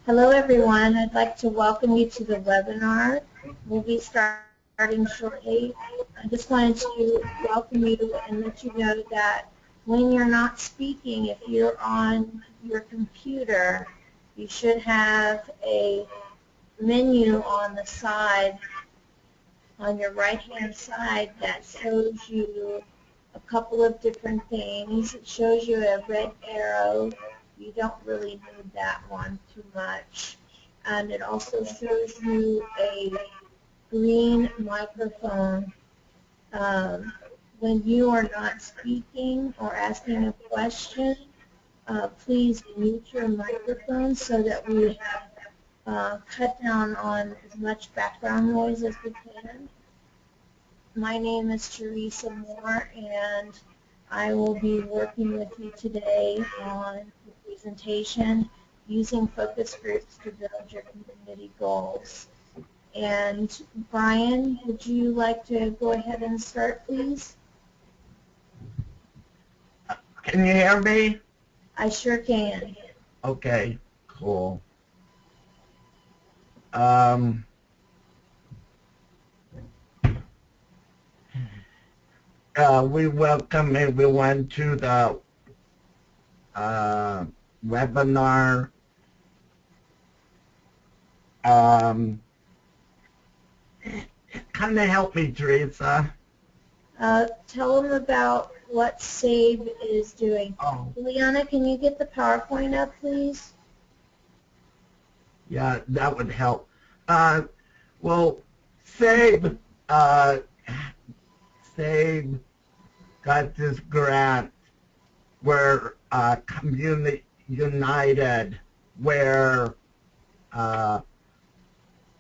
Hello everyone, I'd like to welcome you to the webinar. We'll be starting shortly. I just wanted to welcome you and let you know that when you're not speaking, if you're on your computer, you should have a menu on the side, on your right-hand side, that shows you a couple of different things. It shows you a red arrow. You don't really need that one too much. And it also shows you a green microphone. When you are not speaking or asking a question, please mute your microphone so that we cut down on as much background noise as we can. My name is Teresa Moore, and I will be working with you today on the presentation using focus groups to build your community goals. And Brian, would you like to go ahead and start, please? Can you hear me? I sure can. Okay, cool. We welcome everyone to the webinar. Kind of help me, Teresa. Tell them about what SAVE is doing. Oh, Liana, can you get the PowerPoint up, please? yeah, that would help. Well, SAVE got this grant where Community United, where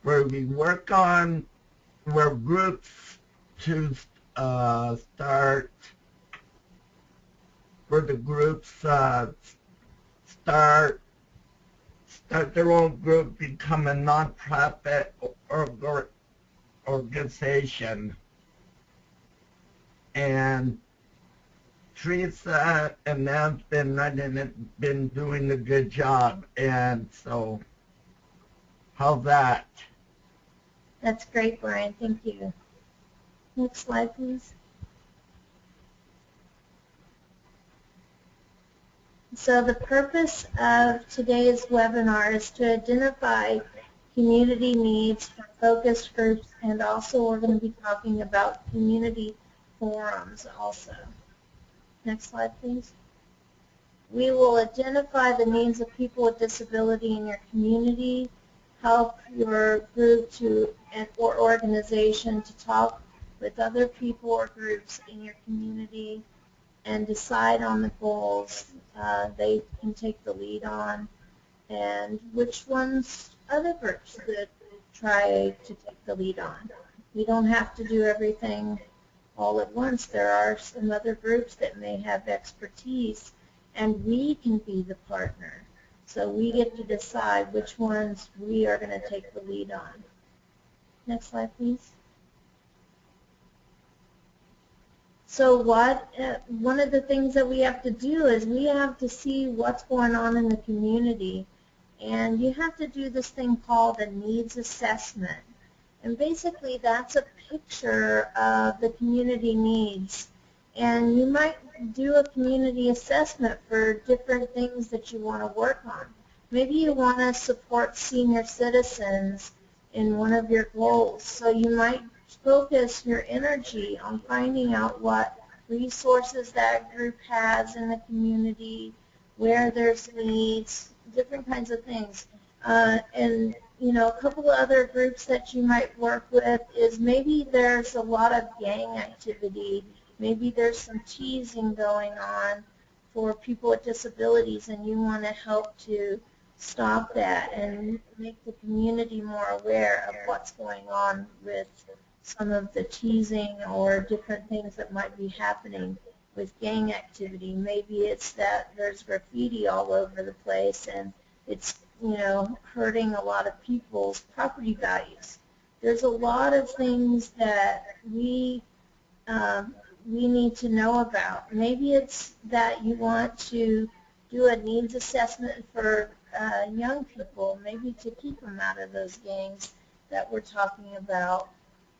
we work on, where groups to start, where the groups start their own group, become a nonprofit organization. And Teresa and I've been running it, been doing a good job, and so how's that? That's great, Brian. Thank you. Next slide, please. So the purpose of today's webinar is to identify community needs for focus groups, and also we're going to be talking about community forums also. Next slide, please. We will identify the needs of people with disability in your community, help your group to or organization to talk with other people or groups in your community, and decide on the goals they can take the lead on, and which ones other groups could try to take the lead on. We don't have to do everything all at once. There are some other groups that may have expertise, and we can be the partner. So we get to decide which ones we are going to take the lead on. Next slide, please. So one of the things that we have to do is we have to see what's going on in the community, and you have to do this thing called a needs assessment. And basically that's a picture of the community needs. And you might do a community assessment for different things that you want to work on. Maybe you want to support senior citizens in one of your goals, so you might focus your energy on finding out what resources that group has in the community, where there's needs, different kinds of things. And you know, a couple of other groups that you might work with is maybe there's a lot of gang activity, maybe there's some teasing going on for people with disabilities, and you want to help to stop that and make the community more aware of what's going on with some of the teasing or different things that might be happening with gang activity. Maybe it's that there's graffiti all over the place and it's, you know, hurting a lot of people's property values. There's a lot of things that we need to know about. Maybe it's that you want to do a needs assessment for young people, maybe to keep them out of those gangs that we're talking about.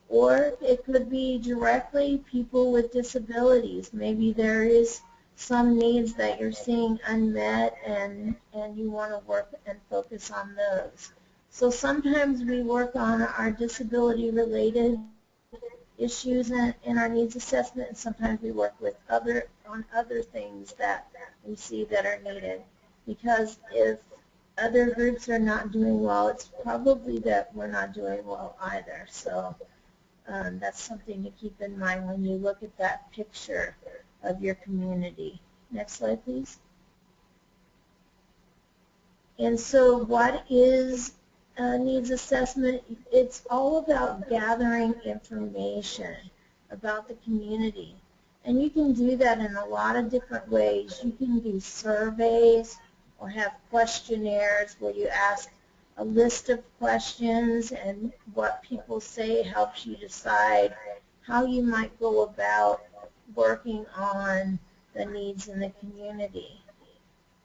Or it could be directly people with disabilities. Maybe there is some needs that you're seeing unmet, and you want to work and focus on those. So sometimes we work on our disability-related issues in our needs assessment, and sometimes we work with on other things that we see that are needed. Because if other groups are not doing well, it's probably that we're not doing well either. So that's something to keep in mind when you look at that picture of your community. Next slide, please. And so what is needs assessment? It's all about gathering information about the community. And you can do that in a lot of different ways. You can do surveys or have questionnaires where you ask a list of questions, and what people say helps you decide how you might go about working on the needs in the community.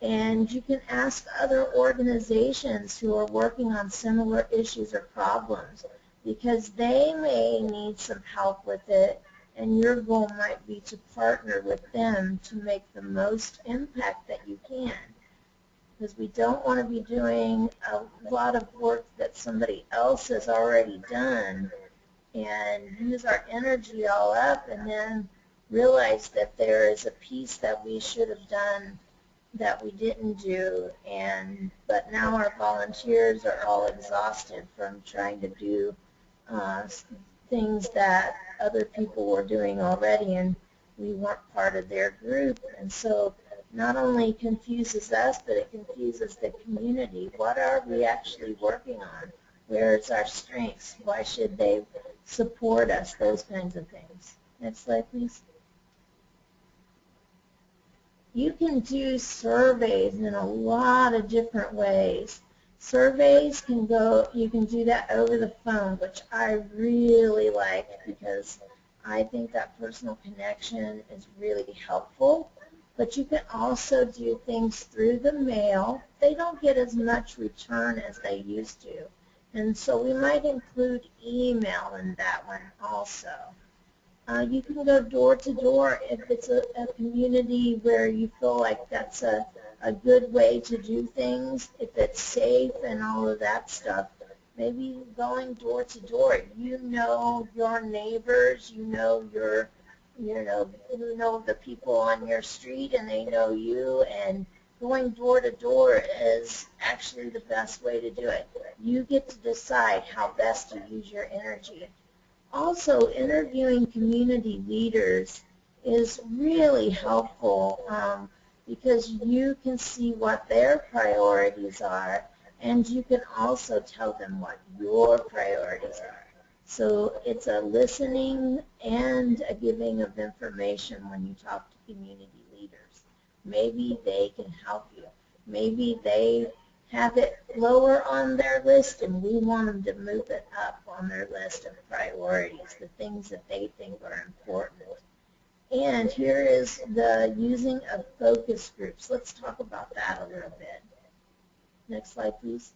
And you can ask other organizations who are working on similar issues or problems, because they may need some help with it, and your goal might be to partner with them to make the most impact that you can. Because we don't want to be doing a lot of work that somebody else has already done and use our energy all up and then realize that there is a piece that we should have done that we didn't do, but now our volunteers are all exhausted from trying to do things that other people were doing already, and we weren't part of their group. And so not only confuses us, but it confuses the community. What are we actually working on? Where's our strengths? Why should they support us? Those kinds of things. Next slide, please. You can do surveys in a lot of different ways. Surveys you can do that over the phone, which I really like, because I think that personal connection is really helpful. But you can also do things through the mail. They don't get as much return as they used to. And so we might include email in that one also. You can go door to door if it's a community where you feel like that's a good way to do things, if it's safe and all of that stuff. Maybe going door to door. You know your neighbors, you know the people on your street, and they know you, and going door to door is actually the best way to do it. You get to decide how best to use your energy. Also, interviewing community leaders is really helpful because you can see what their priorities are, and you can also tell them what your priorities are. So it's a listening and a giving of information when you talk to community leaders. Maybe they can help you. Maybe they have it lower on their list, and we want them to move it up on their list of priorities, the things that they think are important. And here is the using of focus groups. Let's talk about that a little bit. Next slide, please.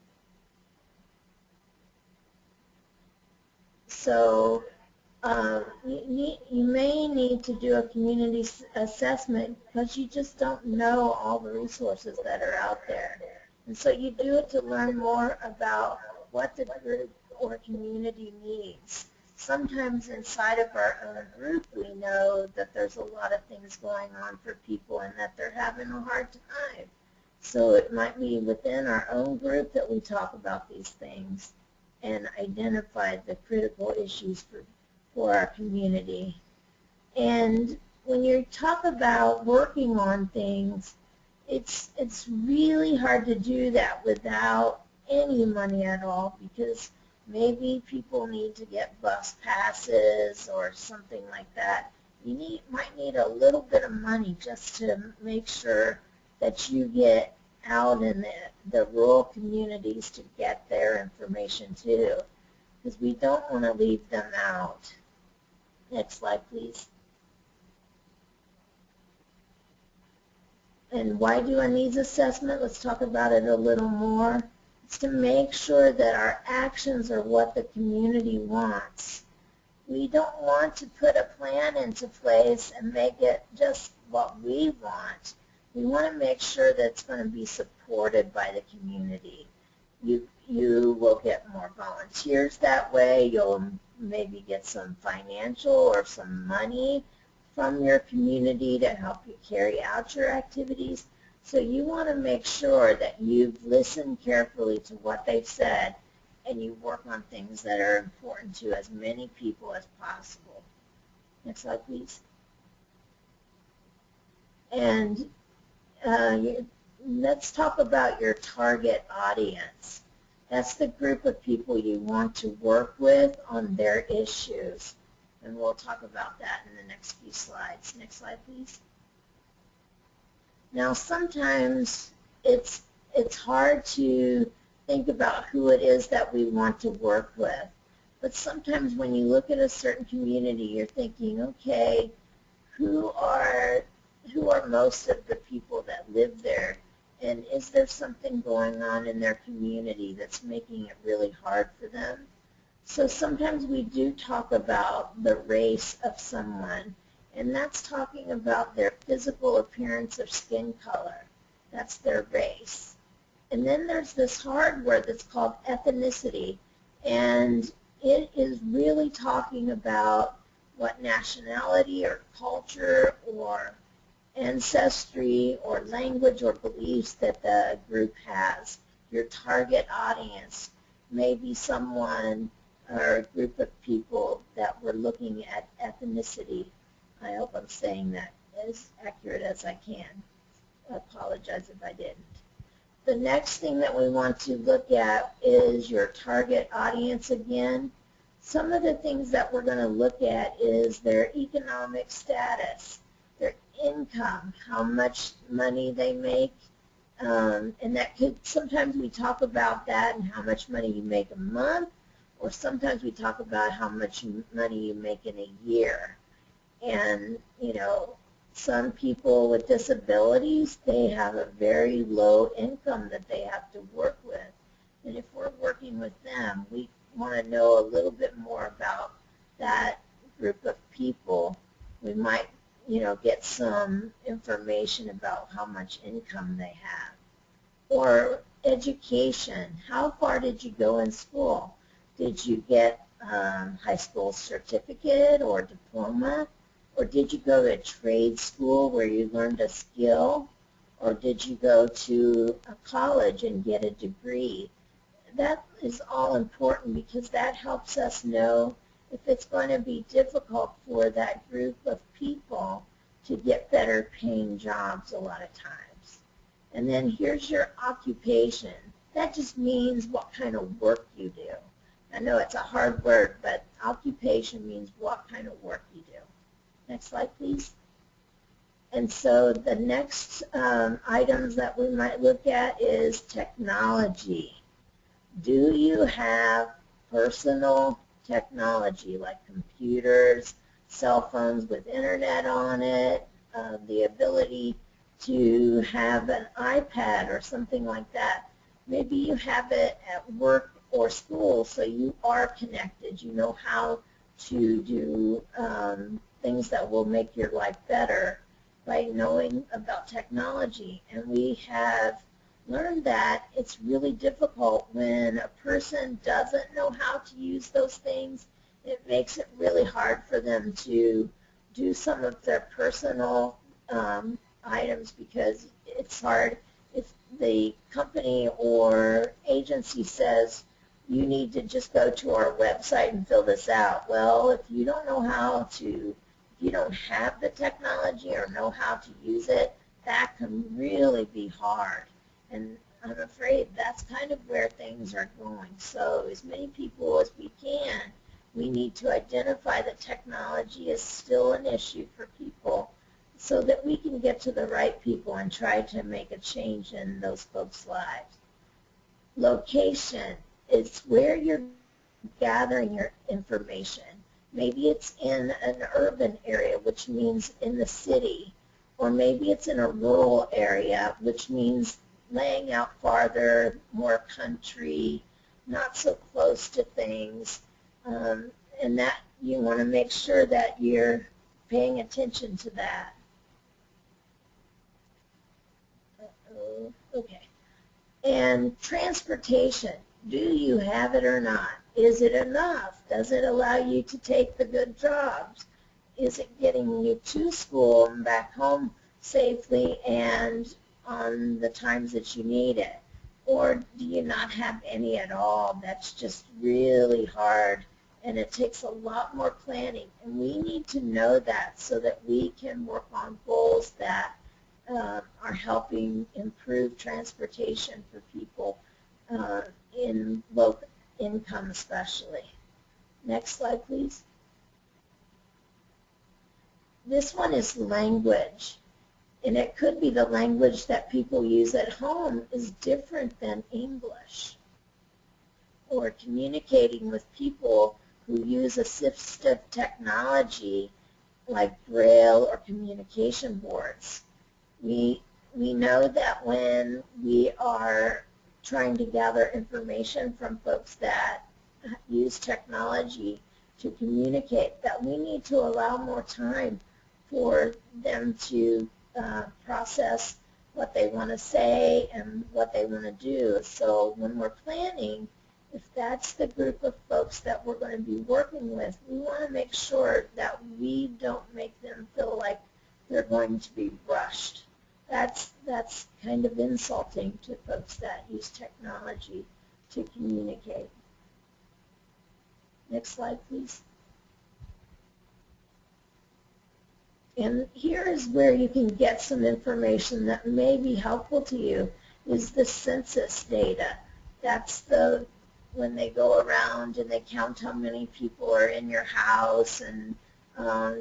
So you may need to do a community assessment because you just don't know all the resources that are out there. And so you do it to learn more about what the group or community needs. Sometimes inside of our own group we know that there's a lot of things going on for people and that they're having a hard time. So it might be within our own group that we talk about these things and identify the critical issues for our community. And when you talk about working on things, it's really hard to do that without any money at all, because maybe people need to get bus passes or something like that. You might need a little bit of money just to make sure that you get out in the rural communities to get their information too, because we don't want to leave them out. Next slide, please. And why do a needs assessment? Let's talk about it a little more. It's to make sure that our actions are what the community wants. We don't want to put a plan into place and make it just what we want. We want to make sure that it's going to be supported by the community. You will get more volunteers that way. You'll maybe get some financial or some money from your community to help you carry out your activities. So you want to make sure that you've listened carefully to what they've said and you work on things that are important to as many people as possible. Next slide, please. And let's talk about your target audience. That's the group of people you want to work with on their issues. And we'll talk about that in the next few slides. Next slide, please. Now, sometimes it's hard to think about who it is that we want to work with. But sometimes when you look at a certain community, you're thinking, okay, who are most of the people that live there? And is there something going on in their community that's making it really hard for them? So sometimes we do talk about the race of someone, and that's talking about their physical appearance or skin color. That's their race. And then there's this hard word that's called ethnicity, and it is really talking about what nationality or culture or ancestry or language or beliefs that the group has. Your target audience may be someone or a group of people that we're looking at ethnicity. I hope I'm saying that as accurate as I can. I apologize if I didn't. The next thing that we want to look at is your target audience again. Some of the things that we're going to look at is their economic status, their income, how much money they make, and that could, sometimes we talk about that and how much money you make a month, or sometimes we talk about how much money you make in a year. And, you know, some people with disabilities, they have a very low income that they have to work with. And if we're working with them, we want to know a little bit more about that group of people. We might, you know, get some information about how much income they have. Or education. How far did you go in school? Did you get high school certificate or diploma? Or did you go to a trade school where you learned a skill? Or did you go to a college and get a degree? That is all important because that helps us know if it's going to be difficult for that group of people to get better paying jobs a lot of times. And then here's your occupation. That just means what kind of work you do. I know it's a hard word, but occupation means what kind of work you do. Next slide, please. And so the next items that we might look at is technology. Do you have personal technology like computers, cell phones with internet on it, the ability to have an iPad or something like that? Maybe you have it at work or school, so you are connected. You know how to do things that will make your life better by knowing about technology. And we have learned that it's really difficult when a person doesn't know how to use those things. It makes it really hard for them to do some of their personal items because it's hard if the company or agency says you need to just go to our website and fill this out. Well, if you don't know how to, if you don't have the technology or know how to use it, that can really be hard. And I'm afraid that's kind of where things are going. So as many people as we can, we need to identify that technology is still an issue for people so that we can get to the right people and try to make a change in those folks' lives. Location is where you're gathering your information. Maybe it's in an urban area, which means in the city, or maybe it's in a rural area, which means laying out farther, more country, not so close to things, and that you want to make sure that you're paying attention to that. Okay. And transportation, do you have it or not? Is it enough? Does it allow you to take the good jobs? Is it getting you to school and back home safely and on the times that you need it? Or do you not have any at all? That's just really hard, and it takes a lot more planning. And we need to know that so that we can work on goals that are helping improve transportation for people in low income especially. Next slide, please. This one is language, and it could be the language that people use at home is different than English, or communicating with people who use assistive technology like Braille or communication boards. We know that when we are trying to gather information from folks that use technology to communicate, that we need to allow more time for them to process what they want to say and what they want to do. So when we're planning, if that's the group of folks that we're going to be working with, we want to make sure that we don't make them feel like they're going to be rushed. That's kind of insulting to folks that use technology to communicate. Next slide, please. And here is where you can get some information that may be helpful to you, is the census data. That's when they go around and they count how many people are in your house, and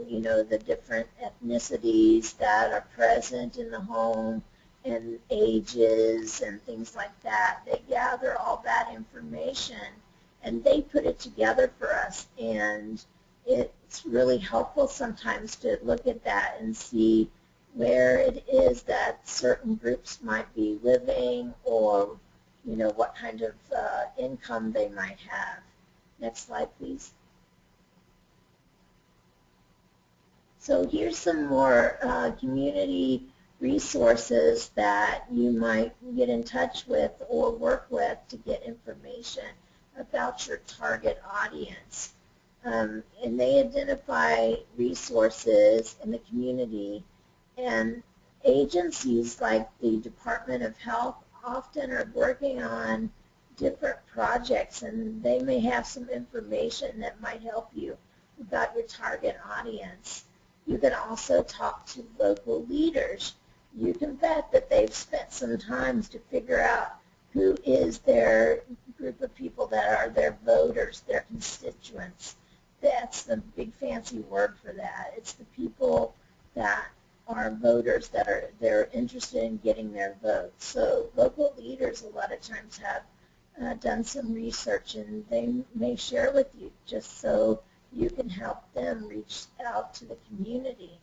you know, the different ethnicities that are present in the home and ages and things like that. They gather all that information and they put it together for us, and it's really helpful sometimes to look at that and see where it is that certain groups might be living, or you know, what kind of income they might have. Next slide, please. So here's some more community resources that you might get in touch with or work with to get information about your target audience. And they identify resources in the community, and agencies like the Department of Health often are working on different projects, and they may have some information that might help you about your target audience. You can also talk to local leaders. You can bet that they've spent some time to figure out who is their group of people that are their voters, their constituents. That's the big fancy word for that. It's the people that are voters that they're interested in getting their votes. So local leaders a lot of times have done some research, and they may share with you just so you can help them reach out to the community.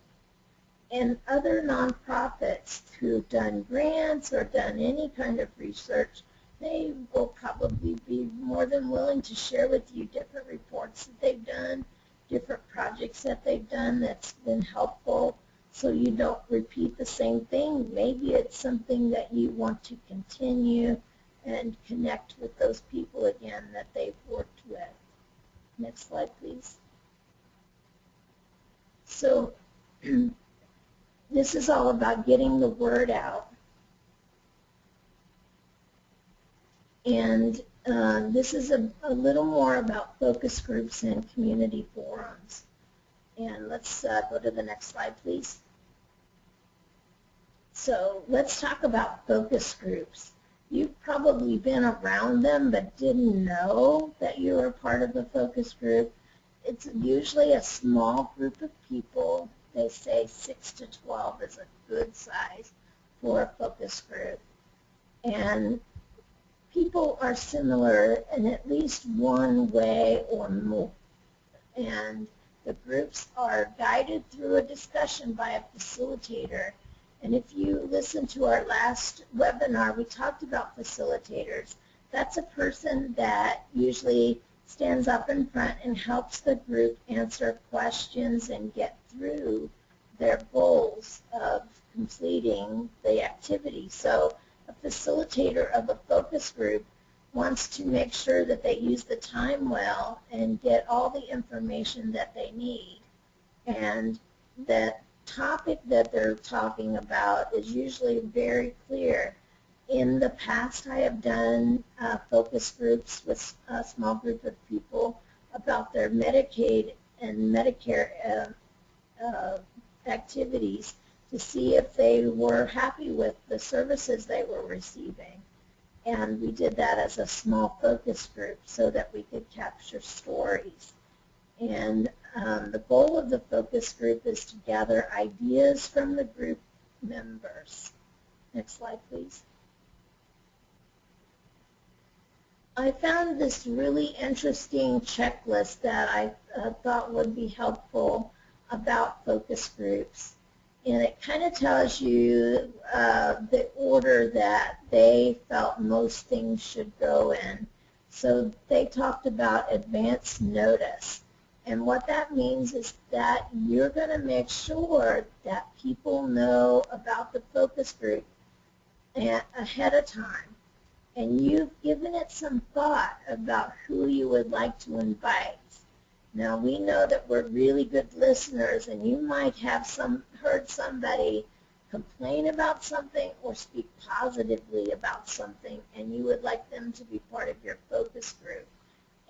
And other nonprofits who've done grants or done any kind of research, they will probably be more than willing to share with you different reports that they've done, different projects that they've done that's been helpful, so you don't repeat the same thing. Maybe it's something that you want to continue and connect with those people again that they've worked with. Next slide, please. So this is all about getting the word out. And this is a little more about focus groups and community forums. And let's go to the next slide, please. So let's talk about focus groups. You've probably been around them but didn't know that you were part of a focus group. It's usually a small group of people. They say 6 to 12 is a good size for a focus group. And people are similar in at least one way or more. And the groups are guided through a discussion by a facilitator, And if you listen to our last webinar, we talked about facilitators. That's a person that usually stands up in front and helps the group answer questions and get through their goals of completing the activity. So a facilitator of a focus group wants to make sure that they use the time well and get all the information that they need. And that topic that they're talking about is usually very clear. In the past, I have done focus groups with a small group of people about their Medicaid and Medicare activities to see if they were happy with the services they were receiving. And we did that as a small focus group so that we could capture stories. And the goal of the focus group is to gather ideas from the group members. Next slide, please. I found this really interesting checklist that I thought would be helpful about focus groups. And it kind of tells you the order that they felt most things should go in. So they talked about advance notice. And what that means is that you're going to make sure that people know about the focus group ahead of time. And you've given it some thought about who you would like to invite. Now, we know that we're really good listeners, and you might have heard somebody complain about something or speak positively about something, and you would like them to be part of your focus group.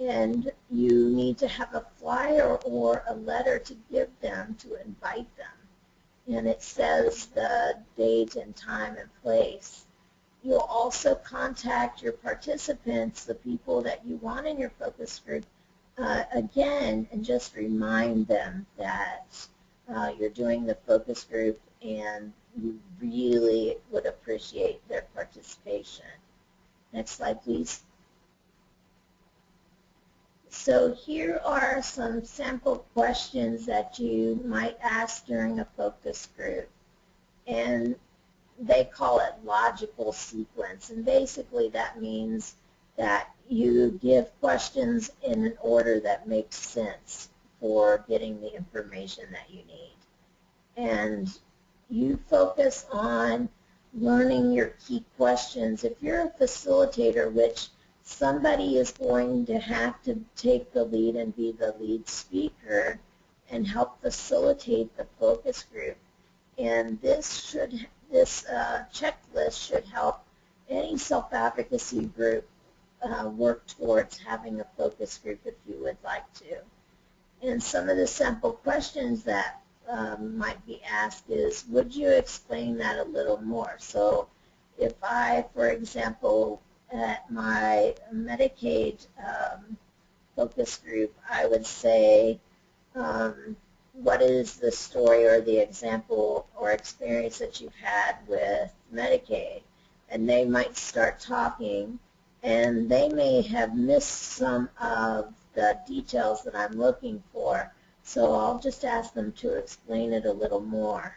And you need to have a flyer or a letter to give them to invite them. And it says the date and time and place. You'll also contact your participants, the people that you want in your focus group, again, and just remind them that you're doing the focus group and you really would appreciate their participation. Next slide, please. So here are some sample questions that you might ask during a focus group. And they call it logical sequence. And basically that means that you give questions in an order that makes sense for getting the information that you need. And you focus on learning your key questions. If you're a facilitator, which somebody is going to have to take the lead and be the lead speaker and help facilitate the focus group. And this checklist should help any self-advocacy group work towards having a focus group if you would like to. And some of the sample questions that might be asked is, would you explain that a little more? So if I, for example, at my Medicaid focus group, I would say, what is the story or the example or experience that you've had with Medicaid? And they might start talking, and they may have missed some of the details that I'm looking for. So I'll just ask them to explain it a little more.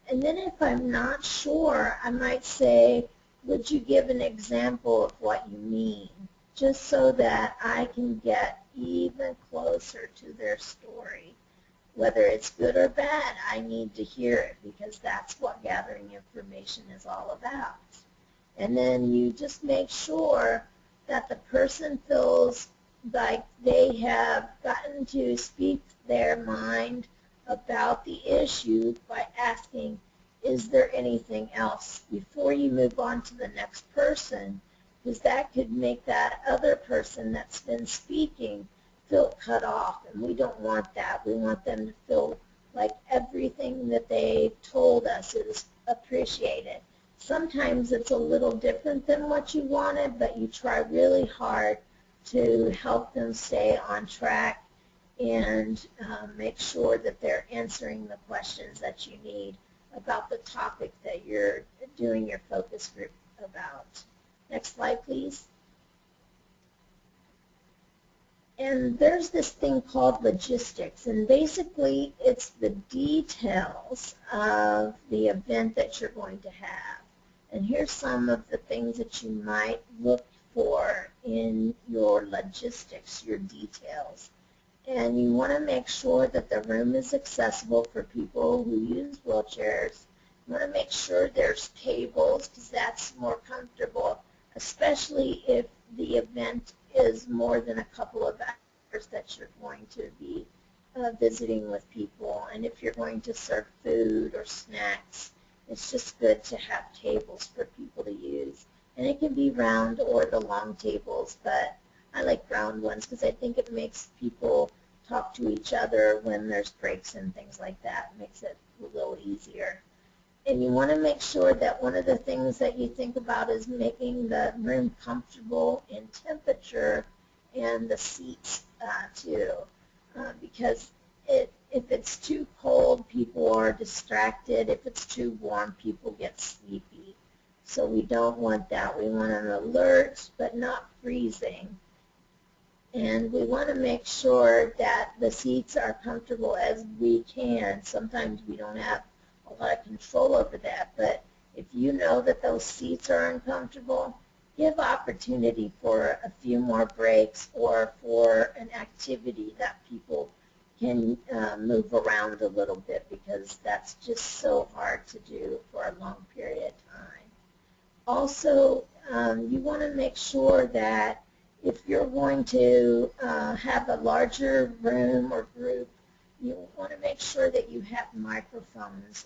And then if I'm not sure, I might say, would you give an example of what you mean? Just so that I can get even closer to their story. Whether it's good or bad, I need to hear it because that's what gathering information is all about. And then you just make sure that the person feels like they have gotten to speak their mind about the issue by asking, is there anything else, before you move on to the next person, because that could make that other person that's been speaking feel cut off, and we don't want that. We want them to feel like everything that they told us is appreciated. Sometimes it's a little different than what you wanted, but you try really hard to help them stay on track and make sure that they're answering the questions that you need about the topic that you're doing your focus group about. Next slide, please. And there's this thing called logistics, and basically it's the details of the event that you're going to have. And here's some of the things that you might look for in your logistics, your details. And you want to make sure that the room is accessible for people who use wheelchairs. You want to make sure there's tables because that's more comfortable, especially if the event is more than a couple of hours that you're going to be visiting with people. And if you're going to serve food or snacks, it's just good to have tables for people to use. And it can be round or the long tables, but I like round ones because I think it makes people talk to each other when there's breaks and things like that. It makes it a little easier. And you want to make sure that one of the things that you think about is making the room comfortable in temperature and the seats too. Because if it's too cold, people are distracted. If it's too warm, people get sleepy. So we don't want that. We want an alert but not freezing. And we want to make sure that the seats are comfortable as we can. Sometimes we don't have a lot of control over that, but if you know that those seats are uncomfortable, give opportunity for a few more breaks or for an activity that people can move around a little bit, because that's just so hard to do for a long period of time. Also, you want to make sure that if you're going to have a larger room or group, you want to make sure that you have microphones.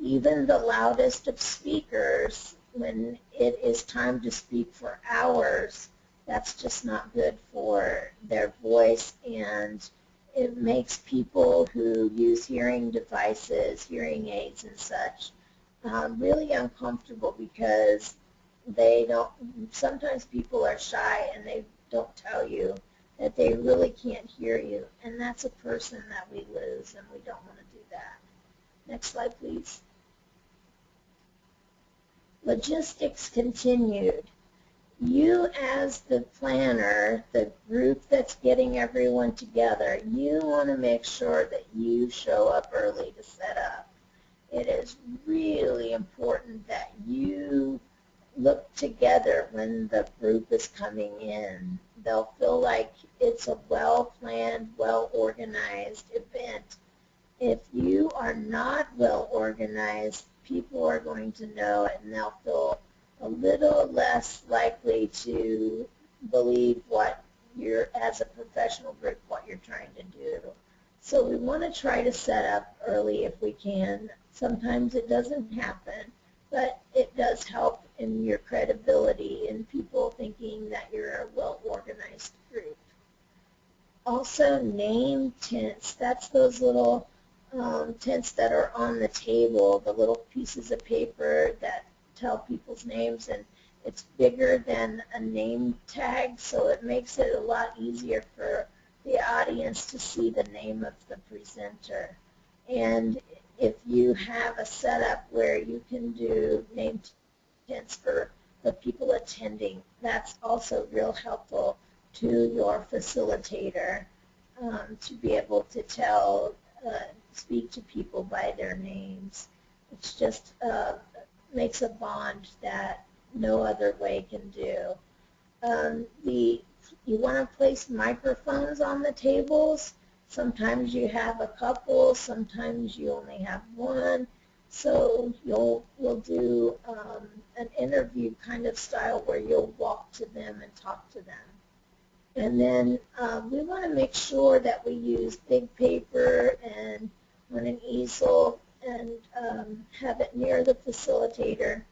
Even the loudest of speakers, when it is time to speak for hours, that's just not good for their voice, and it makes people who use hearing devices, hearing aids and such, really uncomfortable because they don't, sometimes people are shy and they don't tell you that they really can't hear you, and that's a person that we lose, and we don't want to do that. Next slide, please. Logistics continued. You as the planner, the group that's getting everyone together, you want to make sure that you show up early to set up. It is really important that you look together when the group is coming in. They'll feel like it's a well-planned, well-organized event. If you are not well-organized, people are going to know it, and they'll feel a little less likely to believe what you're, as a professional group, what you're trying to do. So we want to try to set up early if we can. Sometimes it doesn't happen, but it does help in your credibility and people thinking that you're a well-organized group. Also, name tents. That's those little tents that are on the table, the little pieces of paper that tell people's names, and it's bigger than a name tag, so it makes it a lot easier for the audience to see the name of the presenter. And if you have a setup where you can do name tents for the people attending, that's also real helpful to your facilitator to be able to speak to people by their names. It's just makes a bond that no other way can do. You want to place microphones on the tables. Sometimes you have a couple, sometimes you only have one. So you'll do an interview kind of style where you'll walk to them and talk to them. And then we want to make sure that we use big paper and on an easel and have it near the facilitator.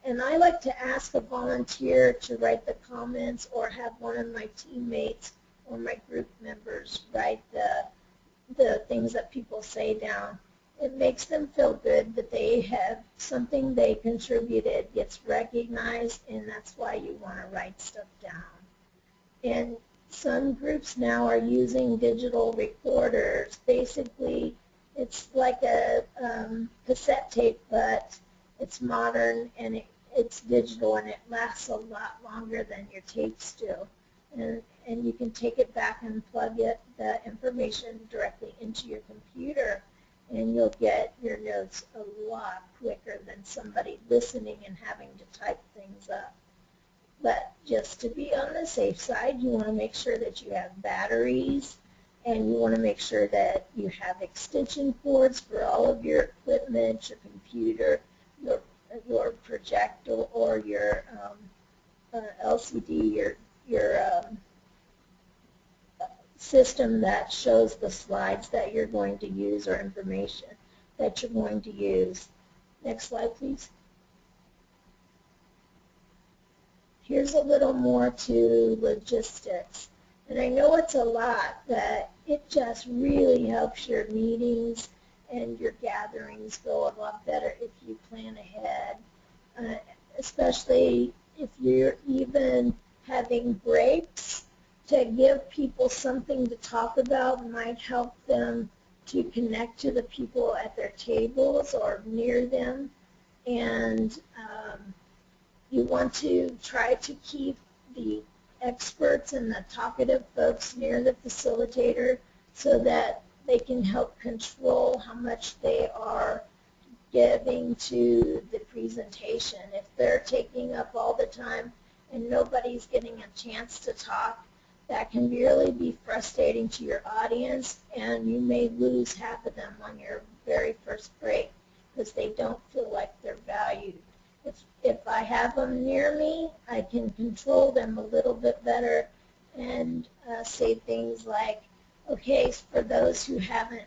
And I like to ask a volunteer to write the comments, or have one of my teammates or my group members write the things that people say down. It makes them feel good that they have something they contributed gets recognized, and that's why you want to write stuff down. And some groups now are using digital recorders. Basically, it's like a cassette tape, but it's modern and it's digital, and it lasts a lot longer than your tapes do. and you can take it back and plug the information directly into your computer, and you'll get your notes a lot quicker than somebody listening and having to type things up. But just to be on the safe side, you want to make sure that you have batteries, and you want to make sure that you have extension cords for all of your equipment, your computer, your projector, or your LCD, your system that shows the slides that you're going to use or information that you're going to use. Next slide, please. Here's a little more to logistics. And I know it's a lot, but it just really helps your meetings and your gatherings go a lot better if you plan ahead, especially if you're even having breaks. To give people something to talk about might help them to connect to the people at their tables or near them. And you want to try to keep the experts and the talkative folks near the facilitator so that they can help control how much they are giving to the presentation. If they're taking up all the time and nobody's getting a chance to talk, that can really be frustrating to your audience, and you may lose half of them on your very first break because they don't feel like they're valued. If I have them near me, I can control them a little bit better and say things like, okay, for those who haven't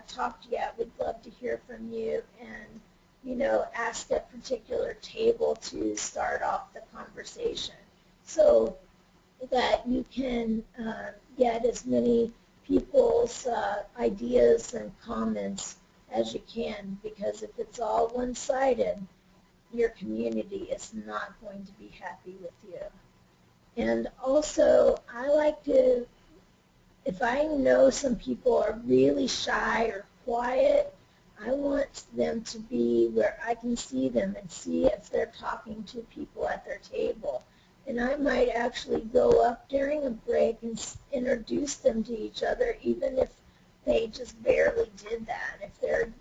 talked yet, we'd love to hear from you, and ask a particular table to start off the conversation so that you can get as many people's ideas and comments as you can, because if it's all one-sided, your community is not going to be happy with you. And also, I like to, if I know some people are really shy or quiet, I want them to be where I can see them and see if they're talking to people at their table. And I might actually go up during a break and introduce them to each other, even if they just barely did that. If they're,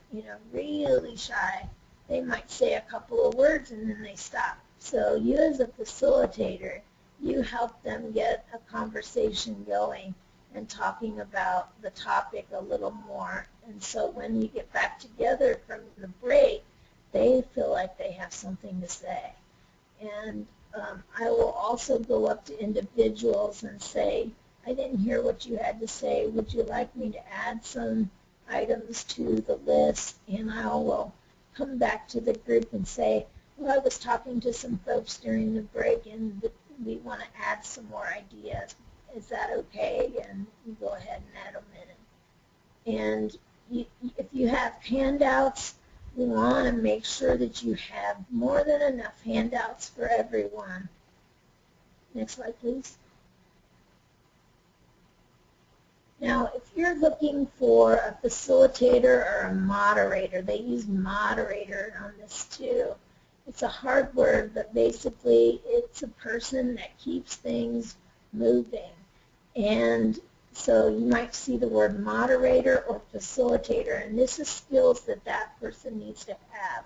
really shy, they might say a couple of words and then they stop. So you as a facilitator, you help them get a conversation going and talking about the topic a little more. And so when you get back together from the break, they feel like they have something to say. And I will also go up to individuals and say, I didn't hear what you had to say. Would you like me to add some items to the list? And I will come back to the group and say, well, I was talking to some folks during the break, and we want to add some more ideas. Is that okay? And you go ahead and add them in. And if you have handouts, you want to make sure that you have more than enough handouts for everyone. Next slide, please. Now, if you're looking for a facilitator or a moderator, they use moderator on this too. It's a hard word, but basically it's a person that keeps things moving. And so you might see the word moderator or facilitator, and this is skills that that person needs to have.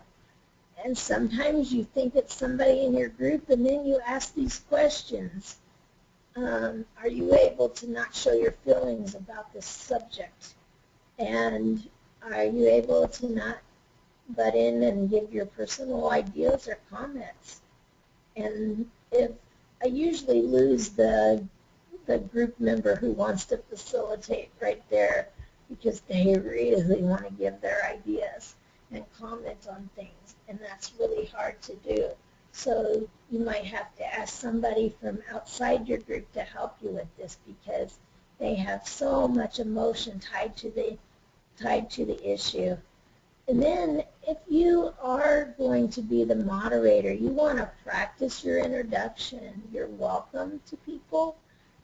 And sometimes you think it's somebody in your group, and then you ask these questions. Are you able to not show your feelings about this subject? And are you able to not butt in and give your personal ideas or comments? And if I usually lose the group member who wants to facilitate right there because they really want to give their ideas and comment on things, and that's really hard to do. So you might have to ask somebody from outside your group to help you with this because they have so much emotion tied to the issue. And then if you are going to be the moderator, you want to practice your introduction, your welcome to people,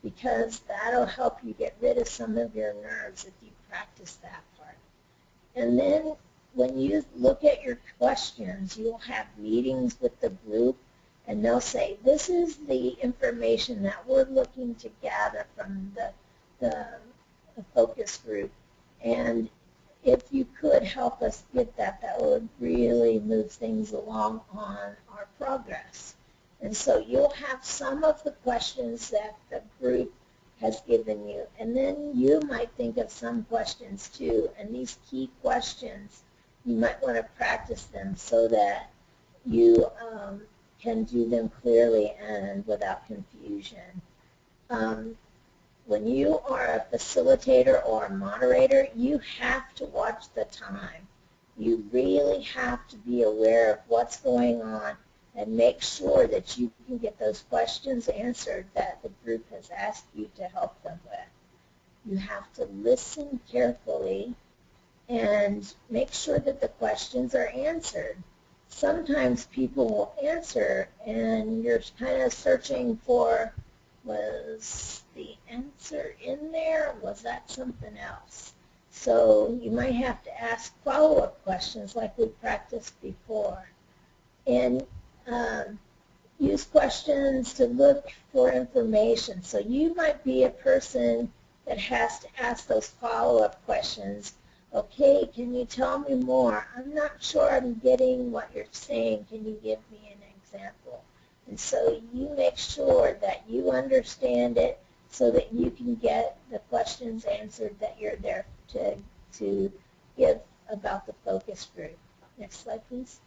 because that'll help you get rid of some of your nerves if you practice that part. And then when you look at your questions, you'll have meetings with the group, and they'll say, this is the information that we're looking to gather from the focus group, and if you could help us get that, that would really move things along on our progress. And so you'll have some of the questions that the group has given you, and then you might think of some questions too, and these key questions, you might want to practice them so that you can do them clearly and without confusion. When you are a facilitator or a moderator, you have to watch the time. You really have to be aware of what's going on and make sure that you can get those questions answered that the group has asked you to help them with. You have to listen carefully and make sure that the questions are answered. Sometimes people will answer and you're kind of searching for, was the answer in there? Was that something else? So you might have to ask follow-up questions like we practiced before. And use questions to look for information. So you might be a person that has to ask those follow-up questions. Okay, can you tell me more? I'm not sure I'm getting what you're saying. Can you give me an example? And so you make sure that you understand it so that you can get the questions answered that you're there to give about the focus group. Next slide, please.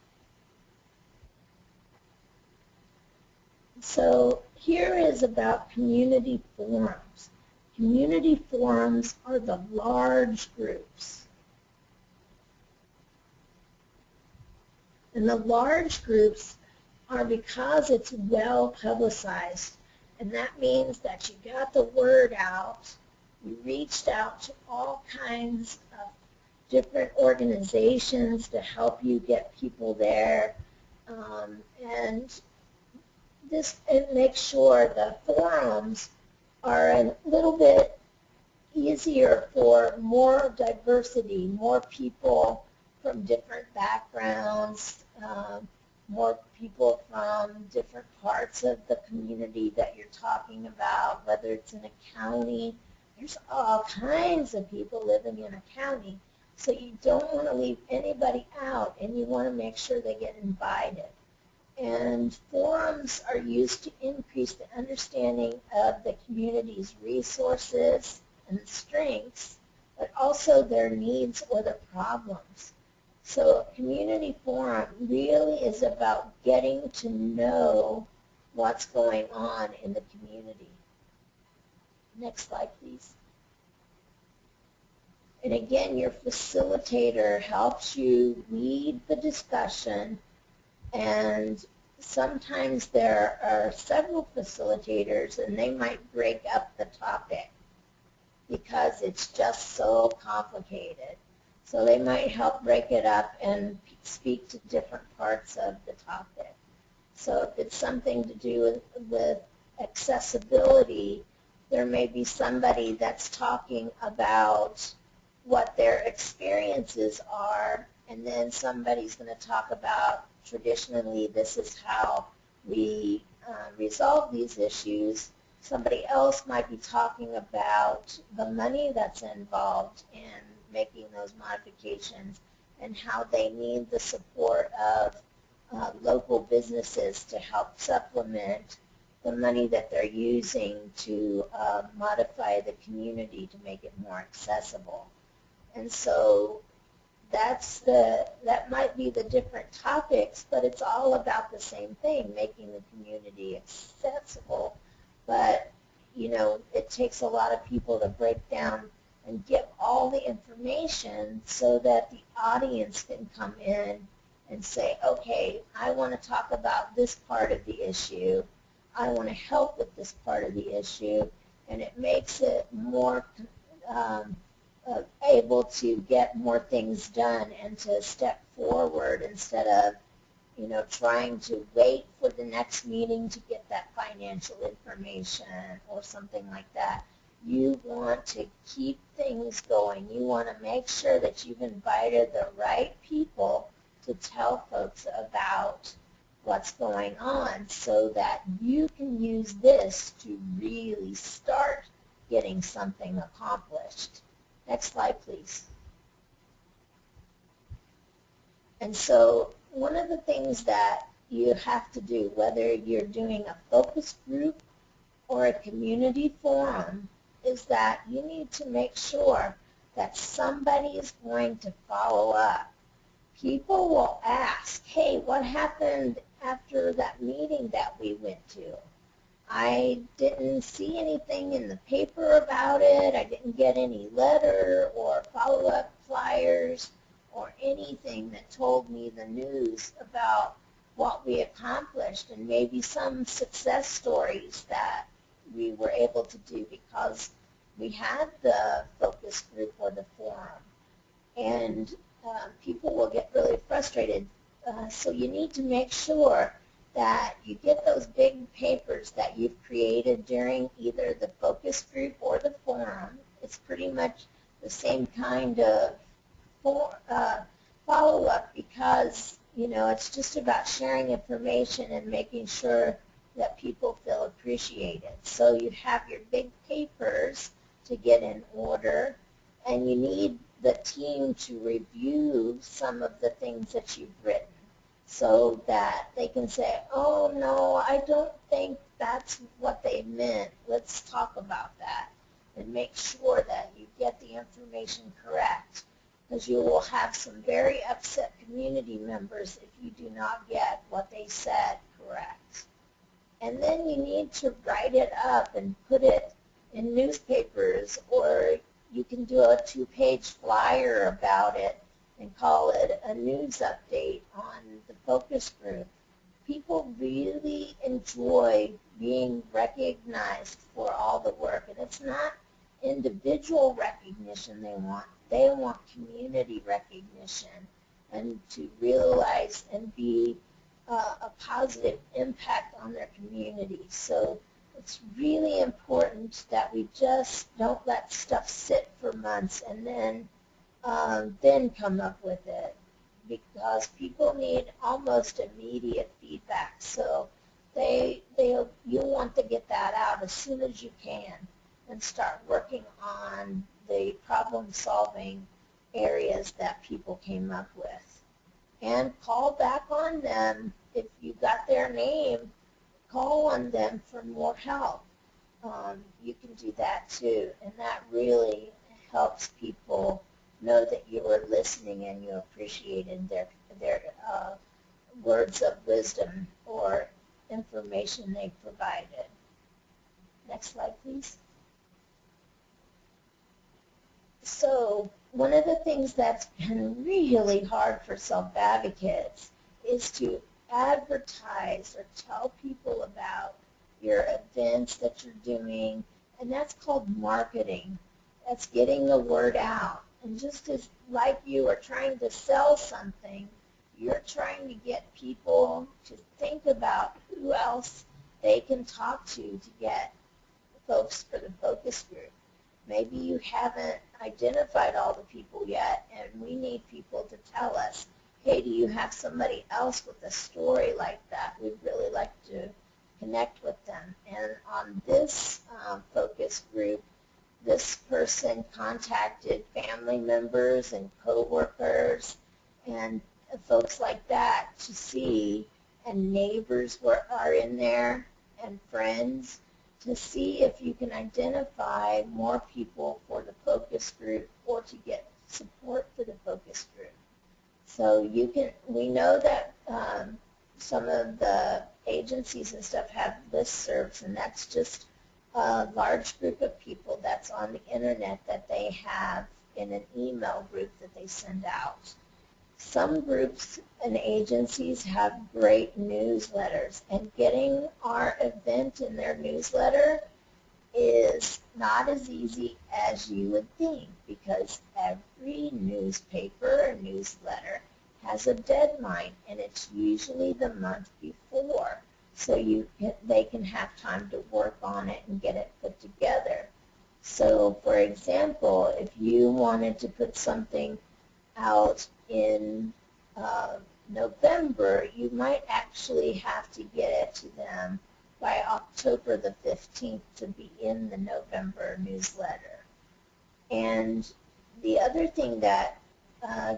So here is about community forums. Community forums are the large groups. And the large groups are because it's well publicized. And that means that you got the word out. You reached out to all kinds of different organizations to help you get people there. And makes sure the forums are a little bit easier for more diversity, more people from different backgrounds, more people from different parts of the community that you're talking about, whether it's in a county. There's all kinds of people living in a county, so you don't want to leave anybody out, and you want to make sure they get invited. And forums are used to increase the understanding of the community's resources and strengths, but also their needs or their problems. So a community forum really is about getting to know what's going on in the community. Next slide, please. And again, your facilitator helps you lead the discussion, and sometimes there are several facilitators and they might break up the topic because it's just so complicated. So they might help break it up and speak to different parts of the topic. So if it's something to do with accessibility, there may be somebody that's talking about what their experiences are, and then somebody's going to talk about traditionally this is how we resolve these issues. Somebody else might be talking about the money that's involved in making those modifications and how they need the support of local businesses to help supplement the money that they're using to modify the community to make it more accessible. And so that might be the different topics, but it's all about the same thing, making the community accessible. But, you know, it takes a lot of people to break down and get all the information so that the audience can come in and say, okay, I want to talk about this part of the issue. I want to help with this part of the issue. And it makes it more able to get more things done and to step forward instead of, you know, trying to wait for the next meeting to get that financial information or something like that. You want to keep things going. You want to make sure that you've invited the right people to tell folks about what's going on so that you can use this to really start getting something accomplished. Next slide, please. And so one of the things that you have to do, whether you're doing a focus group or a community forum, is that you need to make sure that somebody is going to follow up. People will ask, hey, what happened after that meeting that we went to? I didn't see anything in the paper about it. I didn't get any letter or follow-up flyers or anything that told me the news about what we accomplished and maybe some success stories that we were able to do because we had the focus group or the forum. And people will get really frustrated. So you need to make sure that you get those big papers that you've created during either the focus group or the forum. It's pretty much the same kind of follow-up because, you know, it's just about sharing information and making sure that people feel appreciated. So you have your big papers to get in order, and you need the team to review some of the things that you've written so that they can say, oh, no, I don't think that's what they meant. Let's talk about that and make sure that you get the information correct, because you will have some very upset community members if you do not get what they said correct. And then you need to write it up and put it in newspapers, or you can do a 2-page flyer about it and call it a news update on the focus group. People really enjoy being recognized for all the work, and it's not individual recognition they want. They want community recognition and to realize and be a positive impact on their community. So it's really important that we just don't let stuff sit for months and then come up with it, because people need almost immediate feedback. So you want to get that out as soon as you can and start working on the problem-solving areas that people came up with. And call back on them. If you got their name, call on them for more help. You can do that too, and that really helps people know that you were listening and you appreciated their words of wisdom or information they provided. Next slide, please. So one of the things that's been really hard for self-advocates is to advertise or tell people about your events that you're doing, and that's called marketing. That's getting the word out. And just as like you are trying to sell something, you're trying to get people to think about who else they can talk to get folks for the focus group. Maybe you haven't identified all the people yet, and we need people to tell us, hey, do you have somebody else with a story like that? We'd really like to connect with them. And on this focus group, this person contacted family members and coworkers and folks like that to see, and neighbors are in there and friends, to see if you can identify more people for the focus group or to get support for the focus group. So we know that some of the agencies and stuff have listservs, and that's just a large group of people that's on the internet that they have in an email group that they send out. Some groups and agencies have great newsletters, and getting our event in their newsletter is not as easy as you would think, because every newspaper or newsletter has a deadline, and it's usually the month before, so they can have time to work on it and get it put together. So, for example, if you wanted to put something out in November, you might actually have to get it to them by October the 15th to be in the November newsletter. And the other thing that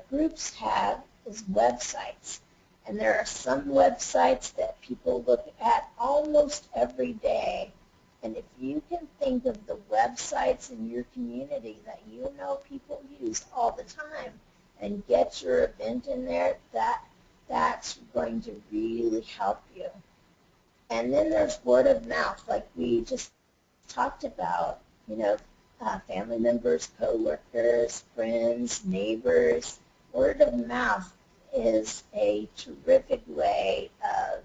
groups have is websites. And there are some websites that people look at almost every day. And if you can think of the websites in your community that you know people use all the time and get your event in there, that's going to really help you. And then there's word of mouth, like we just talked about, family members, coworkers, friends, neighbors. Word of mouth is a terrific way of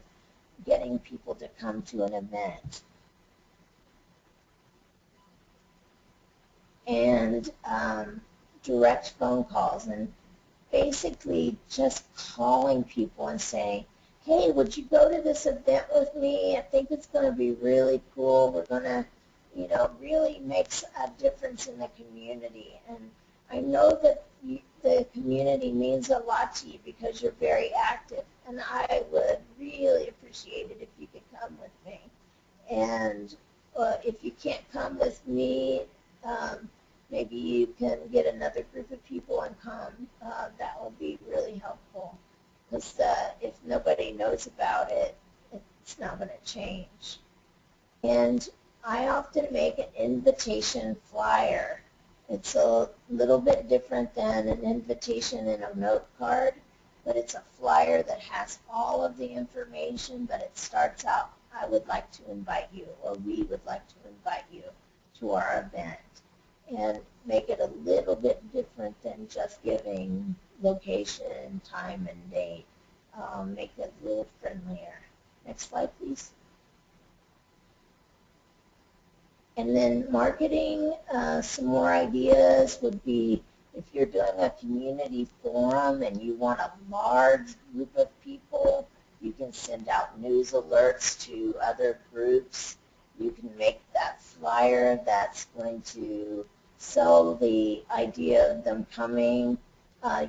getting people to come to an event. And direct phone calls, and basically just calling people and saying, hey, would you go to this event with me? I think it's going to be really cool. We're going to, really makes a difference in the community. And I know that the community means a lot to you because you're very active. And I would really appreciate it if you could come with me. And if you can't come with me, maybe you can get another group of people and come. That will be really helpful. Because if nobody knows about it, it's not going to change. And I often make an invitation flyer. It's a little bit different than an invitation in a note card, but it's a flyer that has all of the information, but it starts out, I would like to invite you, or we would like to invite you to our event. And make it a little bit different than just giving location, time, and date. Make it a little friendlier. Next slide, please. And then marketing, some more ideas would be if you're doing a community forum and you want a large group of people, you can send out news alerts to other groups. You can make that flyer that's going to sell the idea of them coming.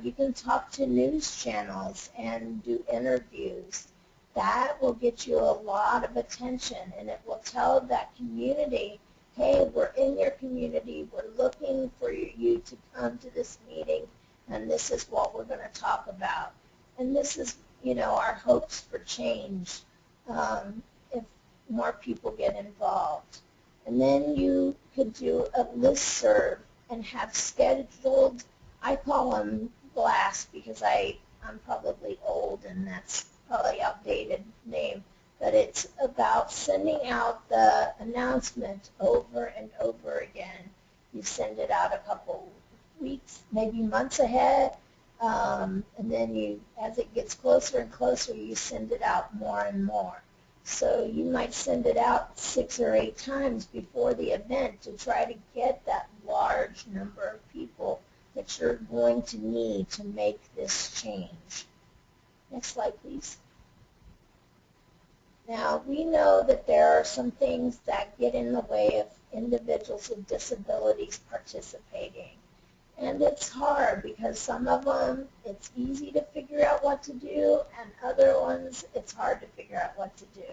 You can talk to news channels and do interviews. That will get you a lot of attention, and it will tell that community, hey, we're in your community, we're looking for you to come to this meeting, and this is what we're going to talk about. And this is, our hopes for change if more people get involved. And then you could do a listserv and have scheduled, I call them blasts because I'm probably old and that's probably outdated name, but it's about sending out the announcement over and over again. You send it out a couple weeks, maybe months ahead, and then as it gets closer and closer, you send it out more and more. So you might send it out 6 or 8 times before the event to try to get that large number of people that you're going to need to make this change. Next slide, please. Now, we know that there are some things that get in the way of individuals with disabilities participating. And it's hard because some of them, it's easy to figure out what to do, and other ones, it's hard to figure out what to do.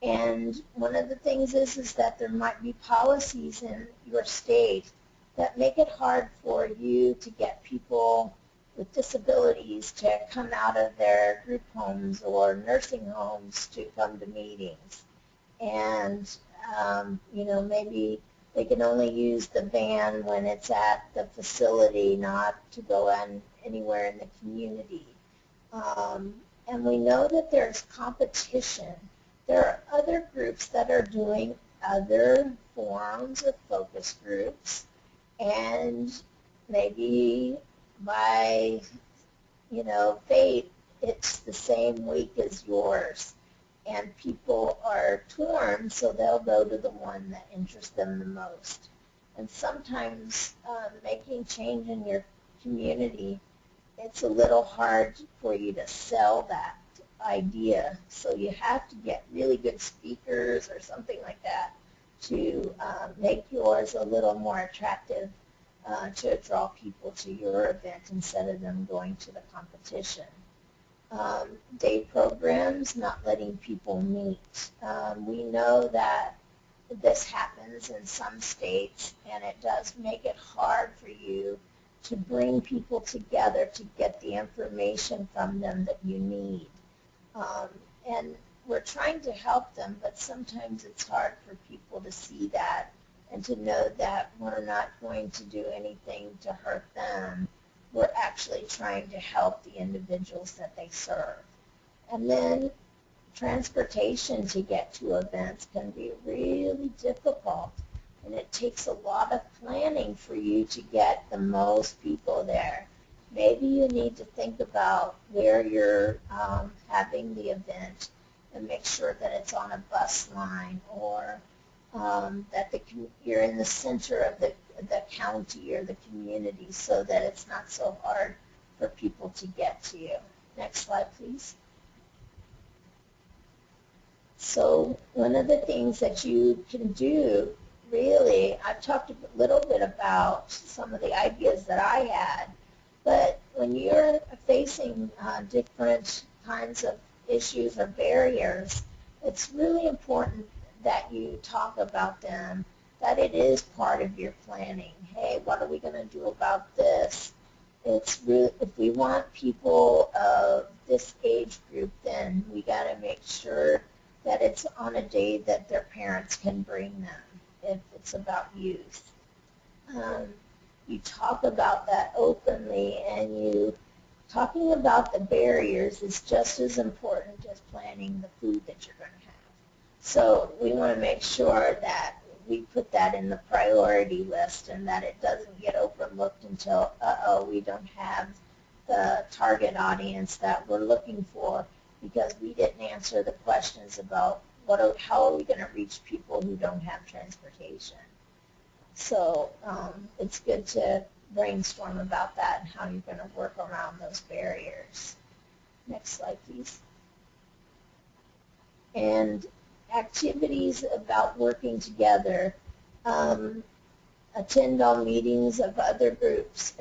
And one of the things is that there might be policies in your state that make it hard for you to get people with disabilities to come out of their group homes or nursing homes to come to meetings. And, maybe they can only use the van when it's at the facility, not to go anywhere in the community. And we know that there's competition. There are other groups that are doing other forms of focus groups, and maybe by, fate, it's the same week as yours. And people are torn, so they'll go to the one that interests them the most. And sometimes making change in your community, it's a little hard for you to sell that idea. So you have to get really good speakers or something like that to make yours a little more attractive to draw people to your event instead of them going to the competition. day programs, not letting people meet. We know that this happens in some states, and it does make it hard for you to bring people together to get the information from them that you need. Um, and we're trying to help them, but sometimes it's hard for people to see that and to know that we're not going to do anything to hurt them. We're actually trying to help the individuals that they serve. And then transportation to get to events can be really difficult, and it takes a lot of planning for you to get the most people there. Maybe you need to think about where you're having the event and make sure that it's on a bus line, or that you're in the center of the county or the community so that it's not so hard for people to get to you. Next slide, please. So one of the things that you can do, really, I've talked a little bit about some of the ideas that I had, but when you're facing different kinds of issues or barriers, it's really important that you talk about them, that it is part of your planning. Hey, what are we going to do about this? It's really, if we want people of this age group, then we got to make sure that it's on a day that their parents can bring them, if it's about youth. You talk about that openly, and talking about the barriers is just as important as planning the food that you're going to have. So we want to make sure that we put that in the priority list and that it doesn't get overlooked until, we don't have the target audience that we're looking for because we didn't answer the questions about how are we going to reach people who don't have transportation. So it's good to brainstorm about that and how you're going to work around those barriers. Next slide, please. And activities about working together. Attend meetings of other groups.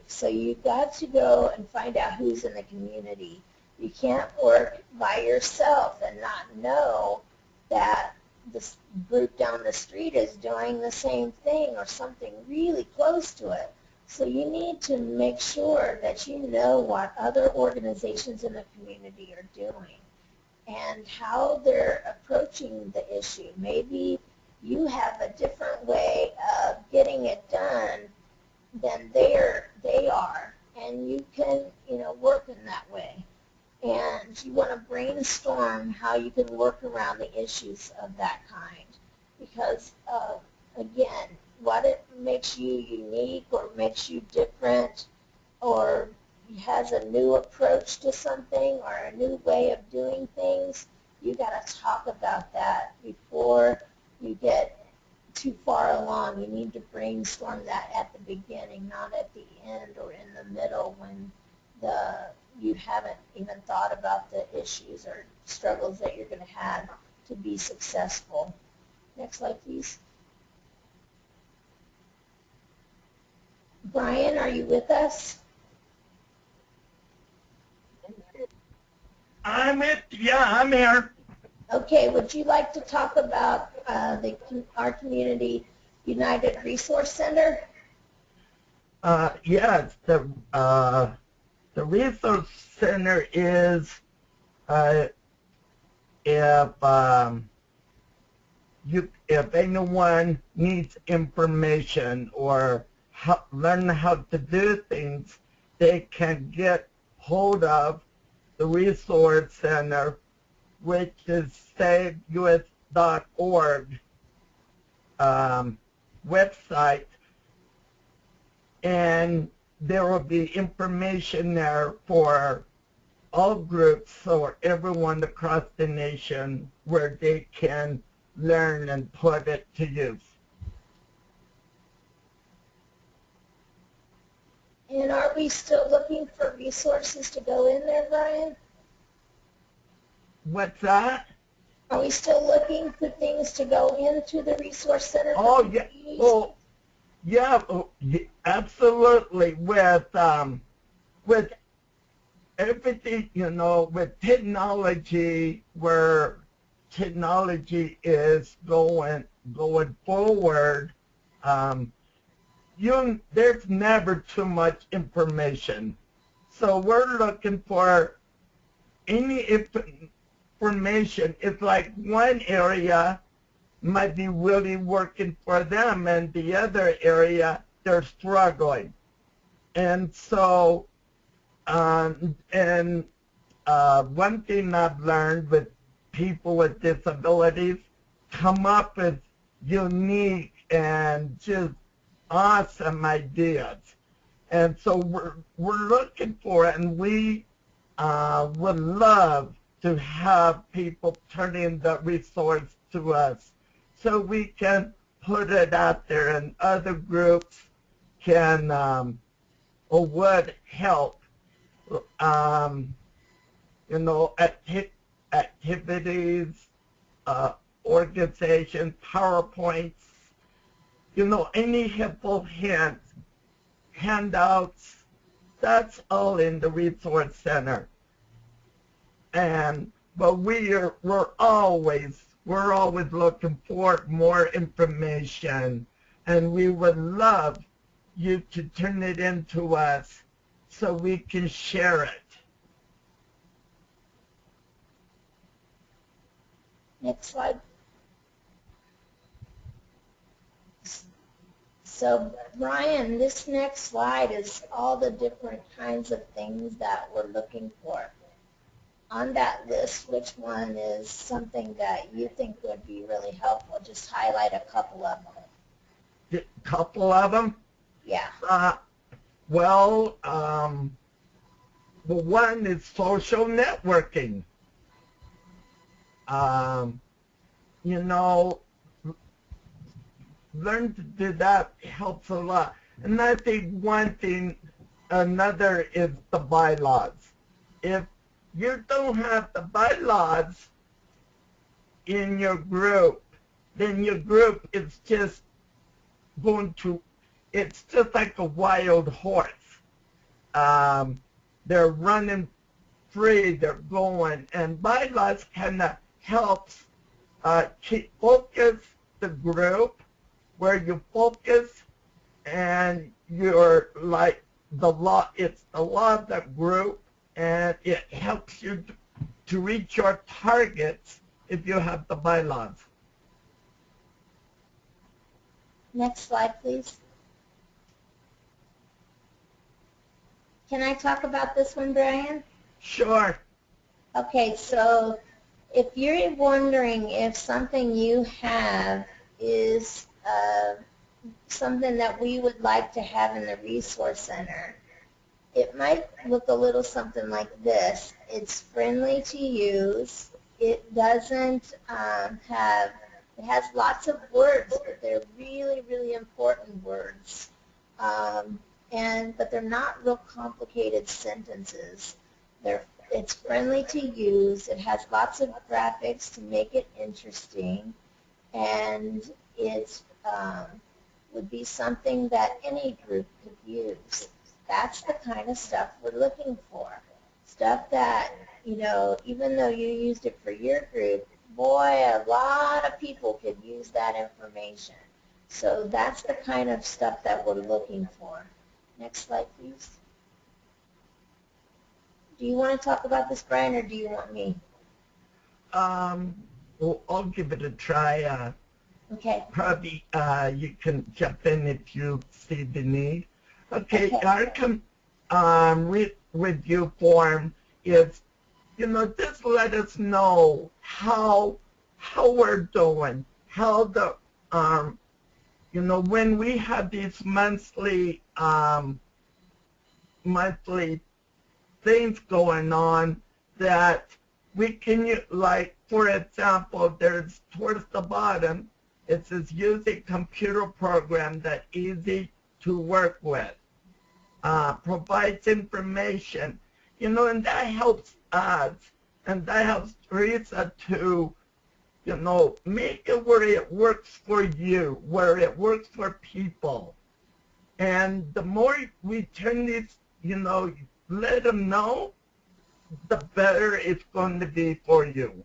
So you've got to go and find out who's in the community. You can't work by yourself and not know that this group down the street is doing the same thing or something really close to it. So you need to make sure that you know what other organizations in the community are doing and how they're approaching the issue. Maybe you have a different way of getting it done than they are, and you can, work in that way. And you want to brainstorm how you can work around the issues of that kind, because again, what it makes you unique or makes you different or has a new approach to something or a new way of doing things, you got to talk about that before you get too far along. You need to brainstorm that at the beginning, not at the end or in the middle when you haven't even thought about the issues or struggles that you're going to have to be successful. Next slide, please. Brian, are you with us? I'm here. Okay, would you like to talk about our Community United Resource Center? Yes, the resource center is if anyone needs information or learn how to do things, they can get hold of the resource center, which is saveus.org website, and there will be information there for all groups or everyone across the nation where they can learn and put it to use. And are we still looking for resources to go in there, Brian? What's that? Are we still looking for things to go into the resource center? Oh, yeah. Oh, yeah. Oh, yeah, absolutely. With everything, with technology, where technology is going forward, um, there's never too much information. So we're looking for any information. It's like one area might be really working for them, and the other area they're struggling. And so, one thing I've learned with people with disabilities, come up with unique and just awesome ideas. And so we're looking for it, and we would love to have people turn in the resource to us so we can put it out there and other groups can or would help, um, activities, organizations, PowerPoints, any helpful hints, handouts, that's all in the Resource Center. But we're always looking for more information, and we would love you to turn it into us so we can share it. Next slide. So Brian, this next slide is all the different kinds of things that we're looking for. On that list, which one is something that you think would be really helpful? Just highlight a couple of them. A couple of them? Yeah. Well, one is social networking. Learn to do that helps a lot. And I think another is the bylaws. If you don't have the bylaws in your group, then your group is just it's just like a wild horse. They're running free, they're going, and bylaws kind of helps focus the group, where you focus and you're like it's the law of the group, and it helps you to reach your targets if you have the bylaws. Next slide, please. Can I talk about this one, Brian? Sure. Okay, so if you're wondering if something you have is something that we would like to have in the Resource Center, it might look a little something like this. It's friendly to use. It doesn't it has lots of words, but they're really, really important words. But they're not real complicated sentences. It's friendly to use. It has lots of graphics to make it interesting, and it would be something that any group could use. That's the kind of stuff we're looking for. Stuff that, even though you used it for your group, boy, a lot of people could use that information. So that's the kind of stuff that we're looking for. Next slide, please. Do you want to talk about this, Brian, or do you want me? Well, I'll give it a try. Okay. Probably you can jump in if you see the need. Okay. Our review form is, just let us know how we're doing, how the when we have these monthly things going on, that we can, like, for example, there's towards the bottom, it says use a computer program that's easy to work with, provides information, and that helps us, and that helps Teresa to, make it where it works for you, where it works for people. And the more we turn these, let them know, the better it's going to be for you.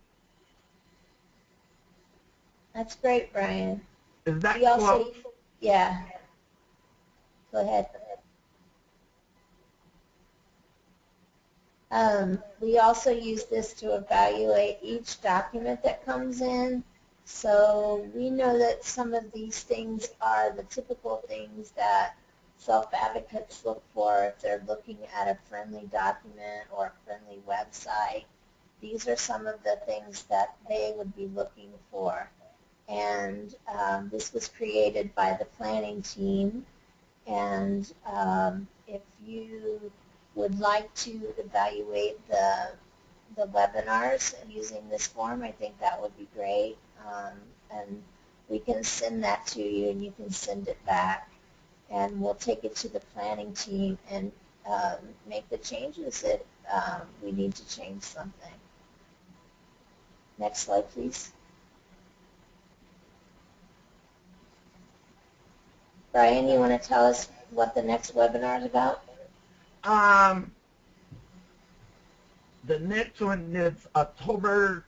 That's great, Brian. Is that We also, close? yeah, go ahead. We also use this to evaluate each document that comes in. So we know that some of these things are the typical things that self-advocates look for if they're looking at a friendly document or a friendly website. These are some of the things that they would be looking for. And this was created by the planning team. And if you would like to evaluate the webinars using this form, I think that would be great. And we can send that to you, and you can send it back. And we'll take it to the planning team and make the changes if we need to change something. Next slide, please. Brian, you want to tell us what the next webinar is about? The next one is October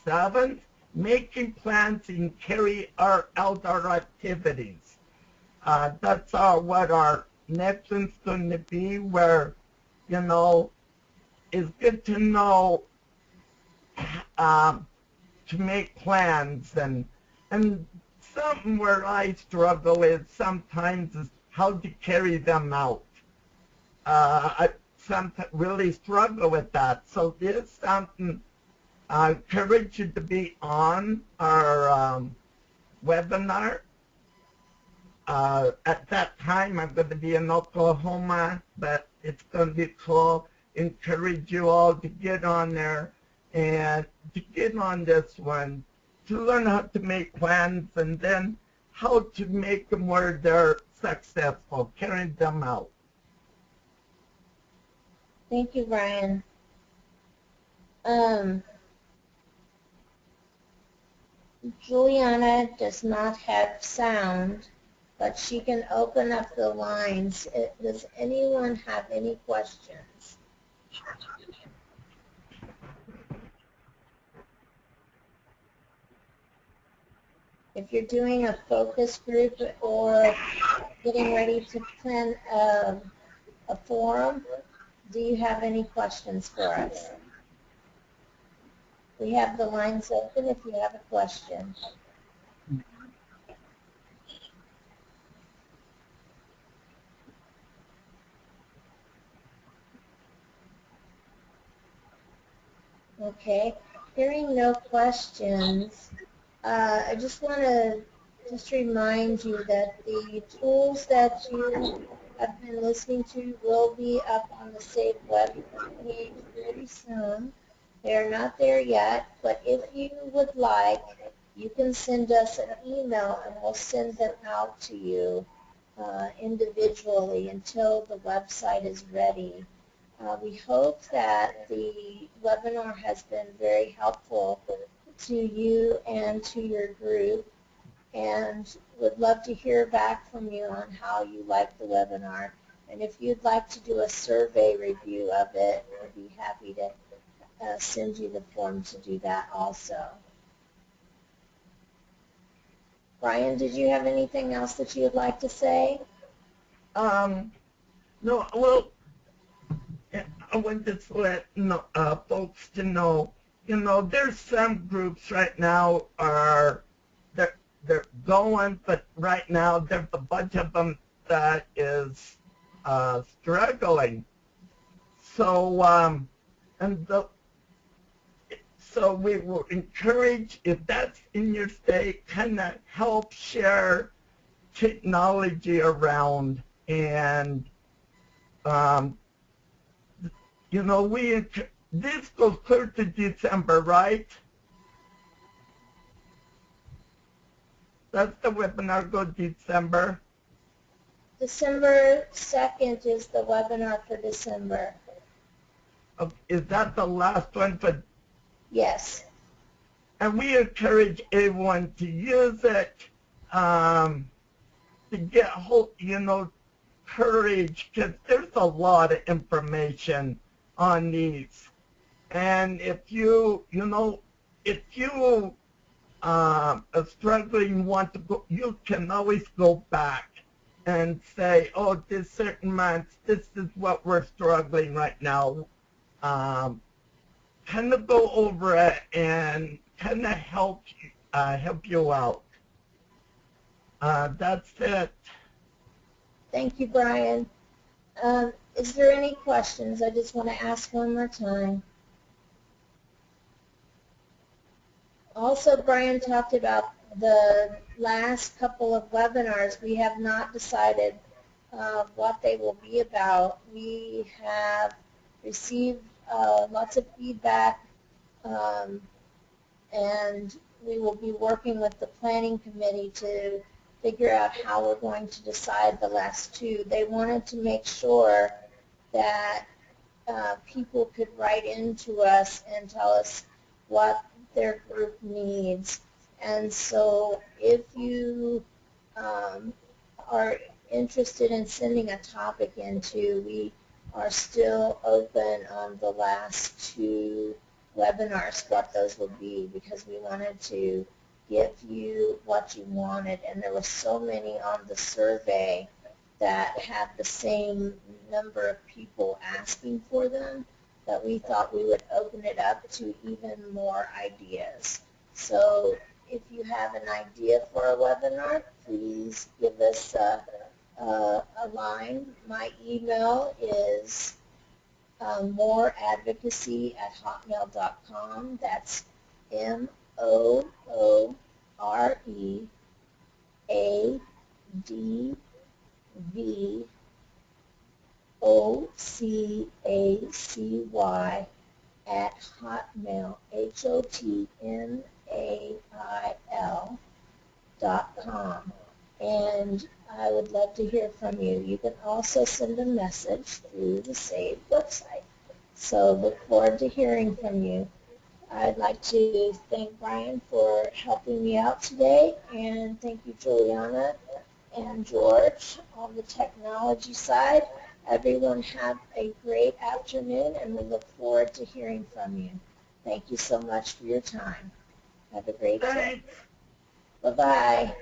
7th, making plans and carry out our activities. That's what our next one's going to be, where, you know, it's good to know to make plans, and something where I struggle is sometimes is how to carry them out. I sometimes really struggle with that. So this is something I encourage you to be on our webinar. At that time, I'm going to be in Oklahoma, but it's going to be cool. Encourage you all to get on there and to get on this one, to learn how to make plans and then how to make them where they're successful, carrying them out. Thank you, Brian. Juliana does not have sound, but she can open up the lines. Does anyone have any questions? If you're doing a focus group or getting ready to plan a forum, do you have any questions for us? We have the lines open if you have a question. Okay, hearing no questions, I just want to remind you that the tools that you have been listening to will be up on the Save web page very soon. They're not there yet, but if you would like, you can send us an email and we'll send them out to you individually until the website is ready. We hope that the webinar has been very helpful to you and to your group, and would love to hear back from you on how you like the webinar. And if you'd like to do a survey review of it, I'd be happy to send you the form to do that also. Brian, did you have anything else that you would like to say? No, well, I want to let folks to know, you know, there's some groups right now they're going, but right now there's a bunch of them that is struggling. So so we will encourage, if that's in your state, kind of help share technology around, and you know, this goes clear to December, right? That's the webinar go December. December 2nd is the webinar for December. Is that the last one? Yes. And we encourage everyone to use it to get courage, because there's a lot of information on these. And if if you are struggling, want to go, you can always go back and say, oh, this certain month, this is what we're struggling right now. Kind of go over it and kind of help you out. That's it. Thank you, Brian. Is there any questions? I just want to ask one more time. Also, Brian talked about the last couple of webinars. We have not decided what they will be about. We have received lots of feedback, and we will be working with the planning committee to figure out how we're going to decide the last two. They wanted to make sure that people could write into us and tell us what their group needs. And so if you are interested in sending a topic into, we are still open on the last two webinars, what those will be, because we wanted to give you what you wanted. And there were so many on the survey that had the same number of people asking for them that we thought we would open it up to even more ideas. So if you have an idea for a webinar, please give us a line. My email is mooreadvocacy@hotmail.com. That's MOORADVOCACY@hotmail.com. And I would love to hear from you. You can also send a message through the SAVE website. So look forward to hearing from you. I'd like to thank Brian for helping me out today, and thank you, Juliana and George, on the technology side. Everyone have a great afternoon, and we look forward to hearing from you. Thank you so much for your time. Have a great day. Thanks. Bye-bye.